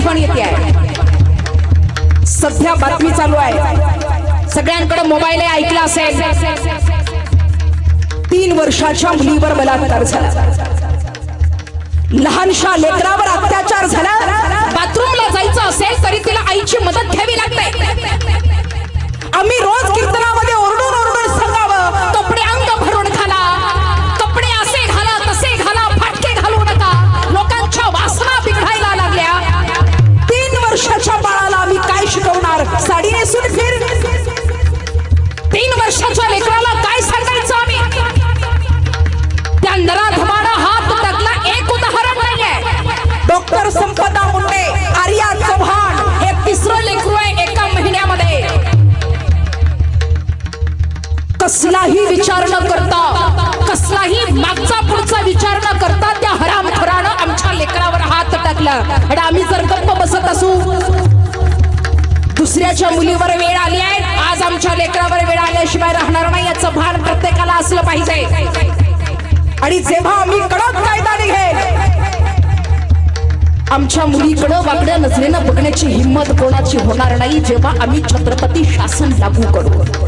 आठवण येते आहे। सध्या बातमी चालू आहे, सगळ्यांकडे मोबाईल आहे, ऐकला असेल, 3 वर्षाच्या मुलीवर बलात्कार झाला, लहानशा लेकरावर अत्याचार झाला। बाथरूमला जायचं असेल तरी तिला आईची मदत घ्यावी लागते। आम्ही रोज कीर्तनामध्ये ओरडून ओरडून सांगावं, कपडे अंग भरून घाला, कपडे असे घाला तसे घाला, फाटके घालू नका, लोकांच्या वासना बिघडायला लागल्या। 3 वर्षाच्या बाळाला आम्ही काय शिकवणार? साडी नेसून फिर। 3 वर्षाच्या लेकराला काय सांगायचं आम्ही? त्या नराधमानं हात टाकला एक उदाहरण नाहीये। डॉक्टर संपदा मुंडे, आर्या चव्हाण हे 3रं लेकरू आहे एका महिन्यामध्ये। कसलाही विचार न करता, कसलाही मागचा पुढचा विचार न करता त्या हरामखोरानं आमच्या लेकरावर हात टाकला। आणि आम्ही जर गप्प बसत असू, दुसऱ्याच्या मुलीवर वेळ आली आहे, आज आमच्या लेकरावर वेळ आल्याशिवाय राहणार नाही, याचं भान प्रत्येकाला असलं पाहिजे। आणि जेव्हा आम्ही कडक कायदा निघेल, आमच्या मुलीकडं वागड्या नजरेनं बघण्याची हिंमत कोणाची होणार नाही, जेव्हा आम्ही छत्रपती शासन लागू करू।